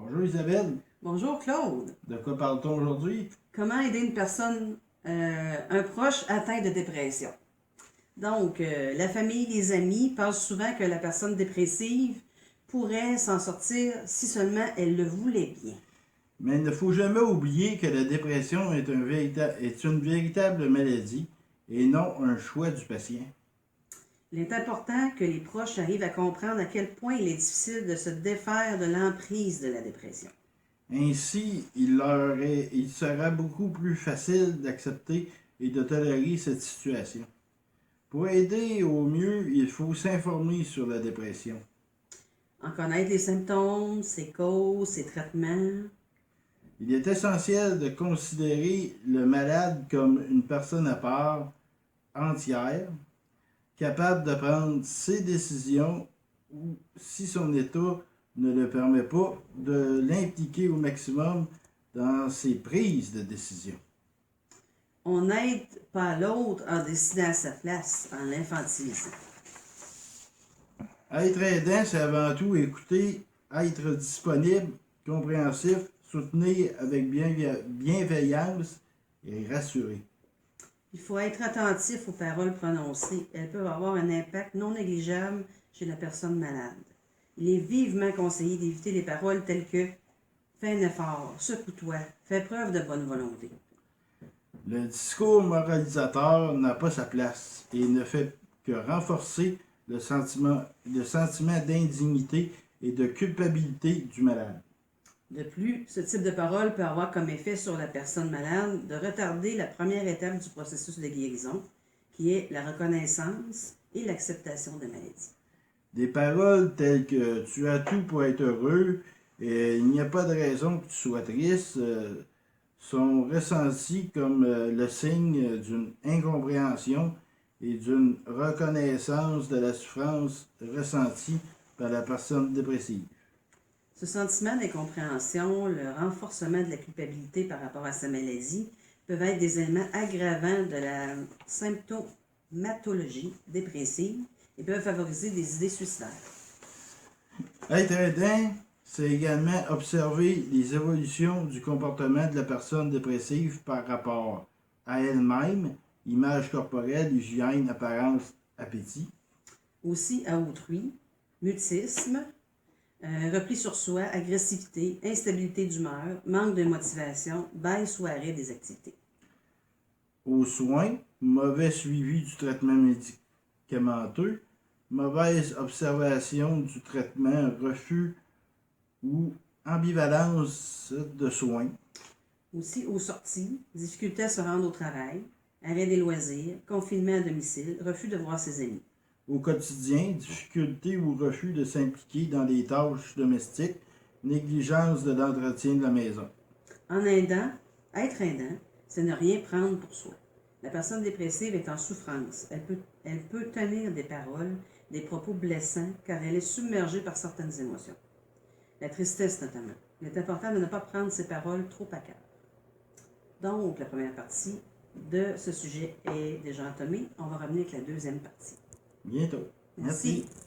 Bonjour Isabelle, Bonjour Claude. de quoi parle-t-on aujourd'hui? Comment aider une personne, un proche atteint de dépression? Donc, la famille, les amis pensent souvent que la personne dépressive pourrait s'en sortir si seulement elle le voulait bien. Mais il ne faut jamais oublier que la dépression est une véritable maladie et non un choix du patient. Il est important que les proches arrivent à comprendre à quel point il est difficile de se défaire de l'emprise de la dépression. Ainsi, il sera beaucoup plus facile d'accepter et de tolérer cette situation. Pour aider au mieux, il faut s'informer sur la dépression. En connaître les symptômes, ses causes, ses traitements. Il est essentiel de considérer le malade comme une personne à part, entière, capable de prendre ses décisions ou, si son état ne le permet pas, de l'impliquer au maximum dans ses prises de décision. On n'aide pas l'autre en décidant à sa place, en l'infantilisant. Être aidant, c'est avant tout écouter, être disponible, compréhensif, soutenir avec bienveillance et rassurer. Il faut être attentif aux paroles prononcées. Elles peuvent avoir un impact non négligeable chez la personne malade. Il est vivement conseillé d'éviter les paroles telles que fais un effort, secoue-toi, fais preuve de bonne volonté. Le discours moralisateur n'a pas sa place et ne fait que renforcer le sentiment d'indignité et de culpabilité du malade. De plus, ce type de parole peut avoir comme effet sur la personne malade de retarder la première étape du processus de guérison, qui est la reconnaissance et l'acceptation de la maladie. Des paroles telles que tu as tout pour être heureux et il n'y a pas de raison que tu sois triste sont ressenties comme le signe d'une incompréhension et d'une reconnaissance de la souffrance ressentie par la personne dépressive. Ce sentiment d'incompréhension, le renforcement de la culpabilité par rapport à sa maladie peuvent être des éléments aggravants de la symptomatologie dépressive et peuvent favoriser des idées suicidaires. Être aidant, c'est également observer les évolutions du comportement de la personne dépressive par rapport à elle-même, image corporelle, hygiène, apparence, appétit. Aussi à autrui, mutisme, repli sur soi, agressivité, instabilité d'humeur, manque de motivation, baisse ou arrêt des activités. Aux soins, mauvais suivi du traitement médicamenteux, mauvaise observation du traitement, refus ou ambivalence de soins. Aussi aux sorties, difficulté à se rendre au travail, arrêt des loisirs, confinement à domicile, refus de voir ses amis. Au quotidien, difficulté ou refus de s'impliquer dans les tâches domestiques, négligence de l'entretien de la maison. En aidant, être aidant, c'est ne rien prendre pour soi. La personne dépressive est en souffrance. Elle peut tenir des paroles, des propos blessants, car elle est submergée par certaines émotions. La tristesse notamment. Il est important de ne pas prendre ces paroles trop à cœur. Donc, la première partie de ce sujet est déjà entamée. On va revenir avec la deuxième partie. Bientôt. Merci. Merci.